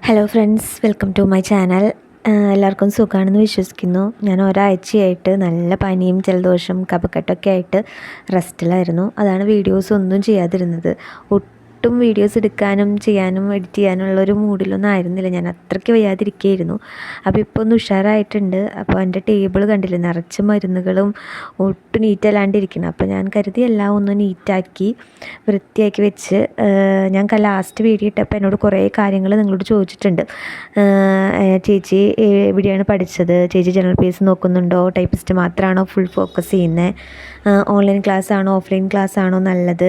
Hello friends, welcome to my channel. എല്ലാവർക്കും സുഖമാണെന്ന് വിശ്വസിക്കുന്നു. ഞാൻ ഒരാഴ്ചയായിട്ട് നല്ല പനിയും ജലദോഷം കഫക്കെട്ടൊക്കെ ആയിട്ട് റെസ്റ്റിലായിരുന്നു. അതാണ് വീഡിയോസ് ഒന്നും ചെയ്യാതിരുന്നത്. ഒട്ടും വീഡിയോസ് എടുക്കാനും ചെയ്യാനും എഡിറ്റ് ചെയ്യാനുള്ളൊരു മൂഡിലൊന്നും ആയിരുന്നില്ല. ഞാൻ അത്രയ്ക്ക് വയ്യാതിരിക്കുകയായിരുന്നു. അപ്പോൾ ഇപ്പോൾ ഒന്ന് ഉഷാറായിട്ടുണ്ട്. അപ്പോൾ എൻ്റെ ടേബിൾ കണ്ടില്ലേ, നിറച്ച് മരുന്നുകളും ഒട്ടും നീറ്റല്ലാണ്ടിരിക്കണം. അപ്പോൾ ഞാൻ കരുതി എല്ലാം ഒന്ന് നീറ്റാക്കി വൃത്തിയാക്കി വെച്ച് ഞാൻ ലാസ്റ്റ് വീഡിയോ ഇട്ടപ്പോൾ എന്നോട് കുറേ കാര്യങ്ങൾ നിങ്ങളോട് ചോദിച്ചിട്ടുണ്ട്. ചേച്ചി എവിടെയാണ് പഠിച്ചത്, ചേച്ചി ജനറൽ പി എസ് നോക്കുന്നുണ്ടോ, ടൈപ്പിസ്റ്റ് മാത്രമാണോ ഫുൾ ഫോക്കസ് ചെയ്യുന്നത്, ഓൺലൈൻ ക്ലാസ് ആണോ ഓഫ്ലൈൻ ക്ലാസ് ആണോ നല്ലത്,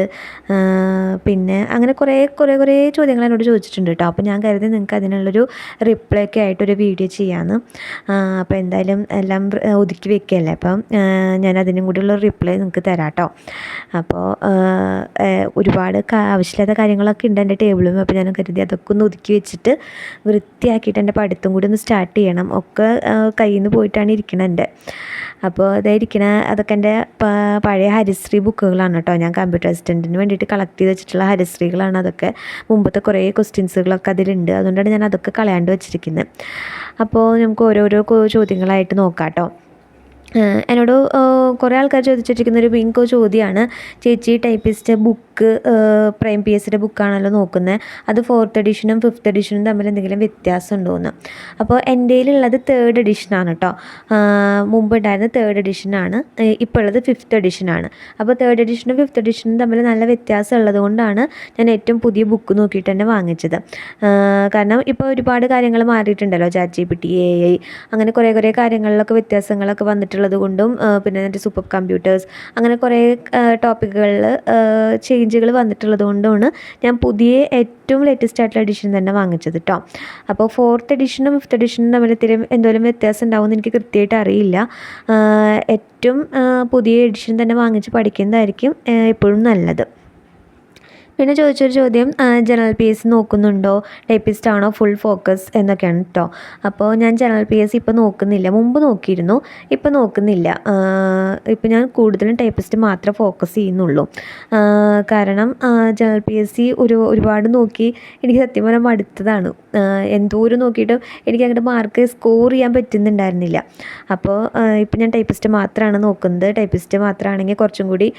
പിന്നെ അങ്ങനെ കുറേ ചോദ്യങ്ങൾ എന്നോട് ചോദിച്ചിട്ടുണ്ട് കേട്ടോ. അപ്പോൾ ഞാൻ കരുതി നിങ്ങൾക്ക് അതിനുള്ളൊരു റിപ്ലൈ ഒക്കെ ആയിട്ടൊരു വീഡിയോ ചെയ്യാമെന്ന്. അപ്പോൾ എന്തായാലും എല്ലാം ഒതുക്കി വെക്കുകയല്ലേ, അപ്പം ഞാൻ അതിനും കൂടിയുള്ള റിപ്ലൈ നിങ്ങൾക്ക് തരാം കേട്ടോ. അപ്പോൾ ഒരുപാട് ആവശ്യമില്ലാത്ത കാര്യങ്ങളൊക്കെ ഉണ്ട് എൻ്റെ ടേബിളും. അപ്പോൾ ഞാൻ കരുതി അതൊക്കെ ഒന്ന് ഒതുക്കി വെച്ചിട്ട് വൃത്തിയാക്കിയിട്ട് എൻ്റെ പഠിത്തം കൂടി ഒന്ന് സ്റ്റാർട്ട് ചെയ്യണം. ഒക്കെ കയ്യിൽ നിന്ന് പോയിട്ടാണ് ഇരിക്കണത് എൻ്റെ. അപ്പോൾ അതായിരിക്കണ അതൊക്കെ എൻ്റെ പഴയ ഹരിശ്രീ ബുക്കുകളാണ് കേട്ടോ. ഞാൻ കമ്പ്യൂട്ടർ അസിസ്റ്റൻറ്റിന് വേണ്ടിയിട്ട് കളക്ട് ചെയ്ത് വെച്ചിട്ടുള്ള ഹരിശ്രീകളാണ് അതൊക്കെ. മുമ്പത്തെ കുറേ ക്വസ്റ്റ്യൻസുകളൊക്കെ അതിലുണ്ട്. അതുകൊണ്ടാണ് ഞാൻ അതൊക്കെ കളയാണ്ട് വെച്ചിരിക്കുന്നത്. അപ്പോൾ നമുക്ക് ഓരോരോ ചോദ്യങ്ങളായിട്ട് നോക്കാം കേട്ടോ. എന്നോട് കുറേ ആൾക്കാർ ചോദിച്ചിരിക്കുന്നൊരു മെയിൻ ചോദ്യമാണ്, ചേച്ചി typist book prime P S സിയുടെ ബുക്കാണല്ലോ നോക്കുന്നത്, അത് 4th എഡിഷനും 5th എഡിഷനും തമ്മിൽ എന്തെങ്കിലും വ്യത്യാസം ഉണ്ടോയെന്ന്. അപ്പോൾ എൻ്റെ കയ്യിലുള്ളത് 3rd എഡിഷനാണ് കേട്ടോ. മുമ്പ് ഉണ്ടായിരുന്ന 3rd എഡിഷനാണ്, ഇപ്പോൾ ഉള്ളത് 5th എഡിഷനാണ്. അപ്പോൾ 3rd എഡിഷനും 5th എഡിഷനും തമ്മിൽ നല്ല വ്യത്യാസം ഉള്ളത് കൊണ്ടാണ് ഞാൻ ഏറ്റവും പുതിയ ബുക്ക് നോക്കിയിട്ട് തന്നെ വാങ്ങിച്ചത്. കാരണം ഇപ്പോൾ ഒരുപാട് കാര്യങ്ങൾ മാറിയിട്ടുണ്ടല്ലോ, ChatGPT, AI, അങ്ങനെ കുറേ കാര്യങ്ങളിലൊക്കെ വ്യത്യാസങ്ങളൊക്കെ വന്നിട്ടുള്ളത് കൊണ്ടും പിന്നെ എൻ്റെ സൂപ്പർ കമ്പ്യൂട്ടേഴ്സ്, അങ്ങനെ കുറേ ടോപ്പിക്കുകളിൽ ചേഞ്ചുകൾ വന്നിട്ടുള്ളത് കൊണ്ടുമാണ് ഞാൻ പുതിയ ഏറ്റവും ലേറ്റസ്റ്റ് ആയിട്ടുള്ള എഡിഷൻ തന്നെ വാങ്ങിച്ചത് കേട്ടോ. അപ്പോൾ 4th എഡിഷനും 5th എഡിഷനും തമ്മിൽ എന്തോരം വ്യത്യാസം ഉണ്ടാവുമെന്ന് എനിക്ക് കൃത്യമായിട്ട് അറിയില്ല. ഏറ്റവും പുതിയ എഡിഷൻ തന്നെ വാങ്ങിച്ച് പഠിക്കുന്നതായിരിക്കും എപ്പോഴും നല്ലത്. പിന്നെ ചോദിച്ചൊരു ചോദ്യം, ജനറൽ പി എസ് സി നോക്കുന്നുണ്ടോ, ടൈപ്പിസ്റ്റ് ആണോ ഫുൾ ഫോക്കസ് എന്നൊക്കെയാണ് കേട്ടോ. അപ്പോൾ ഞാൻ ജനറൽ പി എസ് സി ഇപ്പോൾ നോക്കുന്നില്ല. മുമ്പ് നോക്കിയിരുന്നു, ഇപ്പോൾ നോക്കുന്നില്ല. ഇപ്പോൾ ഞാൻ കൂടുതലും ടൈപ്പിസ്റ്റ് മാത്രമേ ഫോക്കസ് ചെയ്യുന്നുള്ളൂ. കാരണം ജനറൽ പി എസ് സി ഒരുപാട് നോക്കി എനിക്ക് സത്യം പറഞ്ഞാൽ മടുത്തതാണ്. എന്തോരം നോക്കിയിട്ടും എനിക്ക് അങ്ങോട്ട് മാർക്ക് സ്കോർ ചെയ്യാൻ പറ്റുന്നുണ്ടായിരുന്നില്ല. അപ്പോൾ ഇപ്പോൾ ഞാൻ ടൈപ്പിസ്റ്റ് മാത്രമാണ് നോക്കുന്നത്. ടൈപ്പിസ്റ്റ് മാത്രമാണെങ്കിൽ കുറച്ചും കൂടി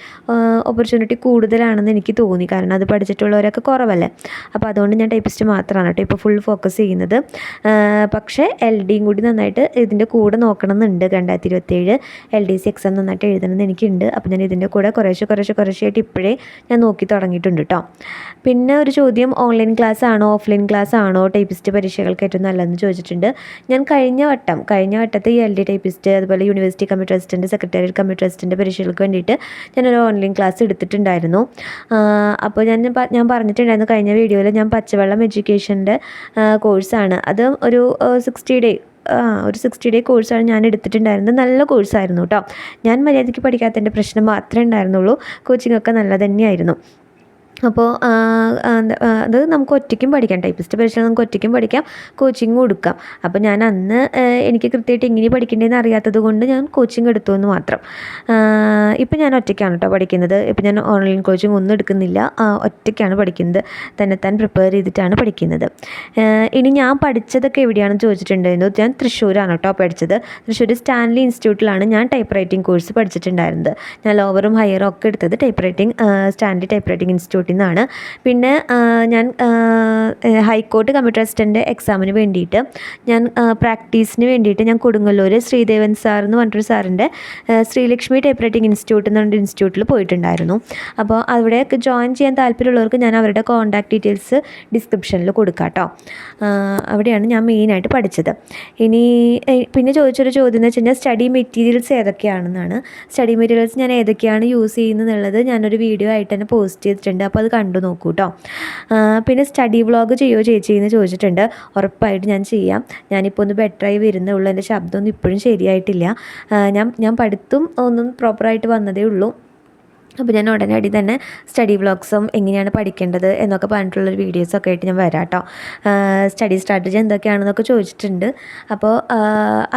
ഓപ്പർച്യൂണിറ്റി കൂടുതലാണെന്ന് എനിക്ക് തോന്നി. കാരണം അത് പഠിച്ചിട്ടുള്ളവരൊക്കെ കുറവല്ലേ. അപ്പോൾ അതുകൊണ്ട് ഞാൻ ടൈപ്പിസ്റ്റ് മാത്രമാണ് കേട്ടോ ഇപ്പോൾ ഫുൾ ഫോക്കസ് ചെയ്യുന്നത്. പക്ഷേ LDയും കൂടി നന്നായിട്ട് ഇതിൻ്റെ കൂടെ നോക്കണം എന്നുണ്ട്. 2027 LDC എക്സാം നന്നായിട്ട് എഴുതണമെന്ന് എനിക്കുണ്ട്. അപ്പോൾ ഞാൻ ഇതിൻ്റെ കൂടെ കുറേശ്ശായിട്ട് ഇപ്പോഴേ ഞാൻ നോക്കി തുടങ്ങിയിട്ടുണ്ട് കേട്ടോ. പിന്നെ ഒരു ചോദ്യം, ഓൺലൈൻ ക്ലാസ് ആണോ ഓഫ്ലൈൻ ക്ലാസ് ആണോ ടൈപ്പിസ്റ്റ് പരീക്ഷകൾക്ക് ഏറ്റവും നല്ലതെന്ന് ചോദിച്ചിട്ടുണ്ട്. ഞാൻ കഴിഞ്ഞ വട്ടത്തെ LD ടൈപ്പിസ്റ്റ്, അതുപോലെ university computer assistant, secretariat computer assistant പരീക്ഷകൾക്ക് വേണ്ടിയിട്ട് ഞാനൊരു ഓൺലൈൻ ക്ലാസ് എടുത്തിട്ടുണ്ടായിരുന്നു. അപ്പോൾ ഞാൻ പറഞ്ഞിട്ടുണ്ടായിരുന്നു കഴിഞ്ഞ വീഡിയോയിൽ, ഞാൻ പച്ചവെള്ളം എഡ്യൂക്കേഷൻ്റെ കോഴ്സാണ് അത് ഒരു 60 ഡേ കോഴ്സാണ് ഞാൻ എടുത്തിട്ടുണ്ടായിരുന്നത്. നല്ല കോഴ്സായിരുന്നു കേട്ടോ. ഞാൻ മര്യാദയ്ക്ക് പഠിക്കാത്തതിൻ്റെ പ്രശ്നം മാത്രമേ ഉണ്ടായിരുന്നുള്ളൂ. കോച്ചിങ്ങൊക്കെ നല്ല തന്നെയായിരുന്നു. അപ്പോൾ അത് നമുക്ക് ഒറ്റയ്ക്കും പഠിക്കാം. ടൈപ്പിസ്റ്റ് പരീക്ഷ നമുക്ക് ഒറ്റയ്ക്കും പഠിക്കാം, കോച്ചിങ് കൊടുക്കാം. അപ്പോൾ ഞാൻ അന്ന് എനിക്ക് കൃത്യമായിട്ട് എങ്ങനെ പഠിക്കേണ്ടതെന്ന് അറിയാത്തത് കൊണ്ട് ഞാൻ കോച്ചിങ് എടുത്തു എന്ന് മാത്രം. ഇപ്പം ഞാൻ ഒറ്റയ്ക്കാണ് കേട്ടോ പഠിക്കുന്നത്. ഇപ്പം ഞാൻ ഓൺലൈൻ കോച്ചിങ് ഒന്നും എടുക്കുന്നില്ല, ഒറ്റയ്ക്കാണ് പഠിക്കുന്നത്. തന്നെത്താൻ പ്രിപ്പയർ ചെയ്തിട്ടാണ് പഠിക്കുന്നത്. ഇനി ഞാൻ പഠിച്ചതൊക്കെ എവിടെയാണെന്ന് ചോദിച്ചിട്ടുണ്ടായിരുന്നു. ഞാൻ തൃശ്ശൂരാണ് കേട്ടോ പഠിച്ചത്. തൃശ്ശൂർ സ്റ്റാൻലി ഇൻസ്റ്റിറ്റ്യൂട്ടിലാണ് ഞാൻ ടൈപ്പ് റൈറ്റിംഗ് കോഴ്സ് പഠിച്ചിട്ടുണ്ടായിരുന്നത്. ഞാൻ ലോവറും ഹയറും ഒക്കെ എടുത്തത് സ്റ്റാൻലി ടൈപ്പ് റൈറ്റിംഗ് ഇൻസ്റ്റിറ്റ്യൂട്ടിൽ നിന്നാണ്. പിന്നെ ഞാൻ ഹൈക്കോർട്ട് കമ്പ്യൂട്ടർ അസിസ്റ്റൻ്റ് എക്സാമിന് വേണ്ടിയിട്ട് ഞാൻ പ്രാക്ടീസിന് വേണ്ടിയിട്ട് ഞാൻ കൊടുങ്ങല്ലൂർ ശ്രീദേവൻ സാർ എന്ന് പറഞ്ഞിട്ടൊരു സാറിൻ്റെ ശ്രീലക്ഷ്മി ടൈപ്പ് റൈറ്റിംഗ് ഇൻസ്റ്റിറ്റ്യൂട്ട് എന്ന് പറഞ്ഞ ഇൻസ്റ്റിറ്റ്യൂട്ടിൽ പോയിട്ടുണ്ടായിരുന്നു. അപ്പോൾ അവിടെ ജോയിൻ ചെയ്യാൻ താല്പര്യമുള്ളവർക്ക് ഞാൻ അവരുടെ കോൺടാക്ട് ഡീറ്റെയിൽസ് ഡിസ്ക്രിപ്ഷനിൽ കൊടുക്കാം കേട്ടോ. അവിടെയാണ് ഞാൻ മെയിനായിട്ട് പഠിച്ചത്. പിന്നെ ചോദിച്ചൊരു ചോദ്യം എന്ന് വെച്ച് കഴിഞ്ഞാൽ സ്റ്റഡി മെറ്റീരിയൽസ് ഏതൊക്കെയാണെന്നാണ്. സ്റ്റഡി മെറ്റീരിയൽസ് ഞാൻ ഏതൊക്കെയാണ് യൂസ് ചെയ്യുന്നത് ഞാനൊരു വീഡിയോ ആയിട്ട് തന്നെ പോസ്റ്റ് ചെയ്തിട്ടുണ്ട്. അപ്പോൾ അത് കണ്ടു നോക്കൂ കേട്ടോ. പിന്നെ സ്റ്റഡി വ്ളോഗ് ചെയ്യുമോ ചേച്ചി എന്ന് ചോദിച്ചിട്ടുണ്ട്. ഉറപ്പായിട്ട് ഞാൻ ചെയ്യാം. ഞാനിപ്പോൾ ഒന്ന് ബെറ്ററായി വരുന്നേ ഉള്ളൂ. എൻ്റെ ശബ്ദമൊന്നും ഇപ്പോഴും ശരിയായിട്ടില്ല. ഞാൻ പഠിത്തം ഒന്നും പ്രോപ്പറായിട്ട് വന്നതേ ഉള്ളൂ. അപ്പോൾ ഞാൻ ഉടനടി തന്നെ സ്റ്റഡി വ്ളോഗ്സും എങ്ങനെയാണ് പഠിക്കേണ്ടത് എന്നൊക്കെ പറഞ്ഞിട്ടുള്ളൊരു വീഡിയോസൊക്കെ ആയിട്ട് ഞാൻ വരാം കേട്ടോ. സ്റ്റഡി സ്ട്രാറ്റജി എന്തൊക്കെയാണെന്നൊക്കെ ചോദിച്ചിട്ടുണ്ട്. അപ്പോൾ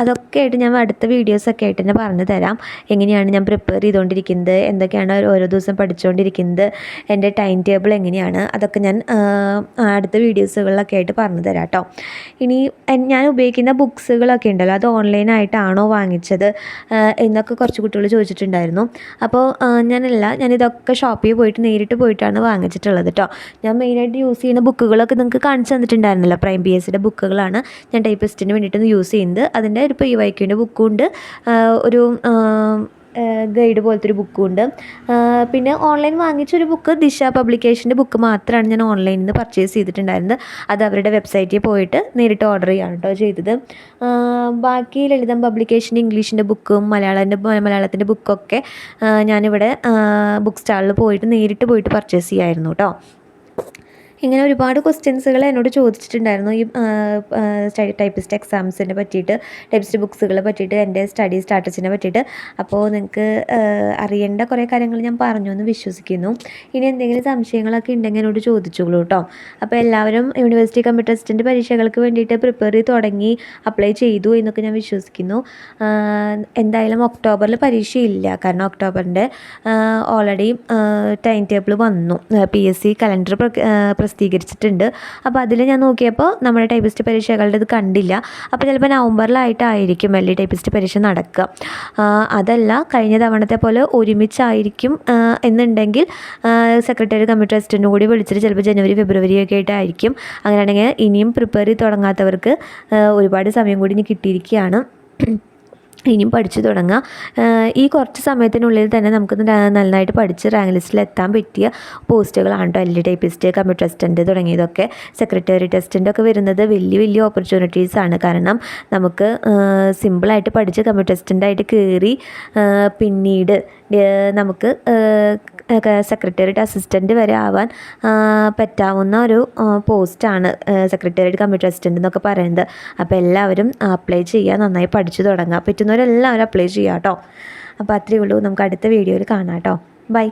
അതൊക്കെ ആയിട്ട് ഞാൻ അടുത്ത വീഡിയോസൊക്കെ ആയിട്ട് തന്നെ പറഞ്ഞു തരാം. എങ്ങനെയാണ് ഞാൻ പ്രിപ്പയർ ചെയ്തുകൊണ്ടിരിക്കുന്നത്, എന്തൊക്കെയാണ് ഓരോ ദിവസം പഠിച്ചുകൊണ്ടിരിക്കുന്നത്, എൻ്റെ ടൈം ടേബിൾ എങ്ങനെയാണ്, അതൊക്കെ ഞാൻ അടുത്ത വീഡിയോസുകളിലൊക്കെ ആയിട്ട് പറഞ്ഞു തരാം കേട്ടോ. ഇനി ഞാൻ ഉപയോഗിക്കുന്ന ബുക്സുകളൊക്കെ ഉണ്ടല്ലോ, അത് ഓൺലൈനായിട്ടാണോ വാങ്ങിച്ചത് എന്നൊക്കെ കുറച്ച് കുട്ടികൾ ചോദിച്ചിട്ടുണ്ടായിരുന്നു. അപ്പോൾ ഞാനിതൊക്കെ ഷോപ്പിൽ പോയിട്ട് നേരിട്ട് പോയിട്ടാണ് വാങ്ങിച്ചിട്ടുള്ളത് കേട്ടോ. ഞാൻ മെയിനായിട്ട് യൂസ് ചെയ്യുന്ന ബുക്കുകളൊക്കെ നിങ്ങൾക്ക് കാണിച്ചു തന്നിട്ടുണ്ടായിരുന്നല്ലോ. പ്രൈം PSCയുടെ ബുക്കുകളാണ് ഞാൻ ടൈപ്പിസ്റ്റിന് വേണ്ടിയിട്ട് യൂസ് ചെയ്യുന്നത്. അതിൻ്റെ ഒരു PYQൻ്റെ ബുക്കും ഉണ്ട്, ഒരു ഗൈഡ് പോലത്തെ ഒരു ബുക്കും ഉണ്ട്. പിന്നെ ഓൺലൈൻ വാങ്ങിച്ചൊരു ബുക്ക് ദിശ പബ്ലിക്കേഷൻ്റെ ബുക്ക് മാത്രമാണ് ഞാൻ ഓൺലൈനിൽ നിന്ന് പർച്ചേസ് ചെയ്തിട്ടുണ്ടായിരുന്നത്. അത് അവരുടെ വെബ്സൈറ്റിൽ പോയിട്ട് നേരിട്ട് ഓർഡർ ചെയ്യാണ് കേട്ടോ ചെയ്തത്. ബാക്കി ലളിതം പബ്ലിക്കേഷൻ്റെ ഇംഗ്ലീഷിൻ്റെ ബുക്കും മലയാളത്തിൻ്റെ ബുക്കൊക്കെ ഞാനിവിടെ ബുക്ക് സ്റ്റാളിൽ പോയിട്ട് നേരിട്ട് പോയിട്ട് പർച്ചേസ് ചെയ്യായിരുന്നു കേട്ടോ. ഇങ്ങനെ ഒരുപാട് ക്വസ്റ്റ്യൻസുകൾ എന്നോട് ചോദിച്ചിട്ടുണ്ടായിരുന്നു ഈ ടൈപ്പിസ്റ്റ് എക്സാംസിനെ പറ്റിയിട്ട്, ടൈപ്പിസ്റ്റ് ബുക്സുകളെ പറ്റിയിട്ട്, എൻ്റെ സ്റ്റഡി സ്റ്റാറ്റസിനെ പറ്റിയിട്ട്. അപ്പോൾ നിങ്ങൾക്ക് അറിയേണ്ട കുറേ കാര്യങ്ങൾ ഞാൻ പറഞ്ഞു എന്ന് വിശ്വസിക്കുന്നു. ഇനി എന്തെങ്കിലും സംശയങ്ങളൊക്കെ ഉണ്ടെങ്കിൽ എന്നോട് ചോദിച്ചോളൂ കേട്ടോ. അപ്പോൾ എല്ലാവരും യൂണിവേഴ്സിറ്റി കമ്പ്യൂട്ടർ അസിസ്റ്റൻ്റ് പരീക്ഷകൾക്ക് വേണ്ടിയിട്ട് പ്രിപ്പയർ ചെയ്ത് തുടങ്ങി, അപ്ലൈ ചെയ്തു എന്നൊക്കെ ഞാൻ വിശ്വസിക്കുന്നു. എന്തായാലും ഒക്ടോബറിൽ പരീക്ഷയില്ല, കാരണം ഒക്ടോബറിൻ്റെ ഓൾറെഡി ടൈം ടേബിൾ വന്നു, PSC കലണ്ടർ പ്രസിദ്ധീകരിച്ചിട്ടുണ്ട്. അപ്പോൾ അതിൽ ഞാൻ നോക്കിയപ്പോൾ നമ്മുടെ ടൈപ്പിസ്റ്റ് പരീക്ഷകളുടെ ഇത് കണ്ടില്ല. അപ്പോൾ ചിലപ്പോൾ നവംബറിലായിട്ടായിരിക്കും വലിയ ടൈപ്പിസ്റ്റ് പരീക്ഷ നടക്കുക. അതല്ല കഴിഞ്ഞ തവണത്തെ പോലെ ഒരുമിച്ചായിരിക്കും എന്നുണ്ടെങ്കിൽ സെക്രട്ടറി കമ്പ്യൂട്ടർ അസിസ്റ്റൻ്റ് കൂടി വിളിച്ചിട്ട് ചിലപ്പോൾ ജനുവരി ഫെബ്രുവരി ഒക്കെ ആയിട്ടായിരിക്കും. അങ്ങനെയാണെങ്കിൽ ഇനിയും പ്രിപ്പയർ ചെയ്ത് തുടങ്ങാത്തവർക്ക് ഒരുപാട് സമയം കൂടി ഇനി കിട്ടിയിരിക്കുകയാണ്. ഇനിയും പഠിച്ചു തുടങ്ങുക. ഈ കുറച്ച് സമയത്തിനുള്ളിൽ തന്നെ നമുക്ക് നന്നായിട്ട് പഠിച്ച് റാങ്ക് ലിസ്റ്റിൽ എത്താൻ പറ്റിയ പോസ്റ്റുകളാണ് കേട്ടോ. LD ടൈപ്പിസ്റ്റ്, കമ്പ്യൂട്ടർ അസിസ്റ്റൻ്റ് തുടങ്ങിയതൊക്കെ. സെക്രട്ടറി ടെസ്റ്റിൻ്റെ ഒക്കെ വരുന്നത് വലിയ ഓപ്പർച്യൂണിറ്റീസാണ്. കാരണം നമുക്ക് സിമ്പിളായിട്ട് പഠിച്ച് കമ്പ്യൂട്ടർ അസിസ്റ്റൻ്റായിട്ട് കയറി പിന്നീട് നമുക്ക് സെക്രട്ടേറിയറ്റ് അസിസ്റ്റൻ്റ് വരെ ആവാൻ പറ്റാവുന്ന ഒരു പോസ്റ്റാണ് സെക്രട്ടേറിയറ്റ് കമ്പ്യൂട്ടർ അസിസ്റ്റൻ്റ് എന്നൊക്കെ പറയുന്നത്. അപ്പോൾ എല്ലാവരും അപ്ലൈ ചെയ്യുക, നന്നായി പഠിച്ചു തുടങ്ങുക. പറ്റുന്നവരെല്ലാവരും അപ്ലൈ ചെയ്യുക കേട്ടോ. അപ്പോൾ അത്രയേ ഉള്ളൂ. നമുക്ക് അടുത്ത വീഡിയോയിൽ കാണാം കേട്ടോ. ബൈ.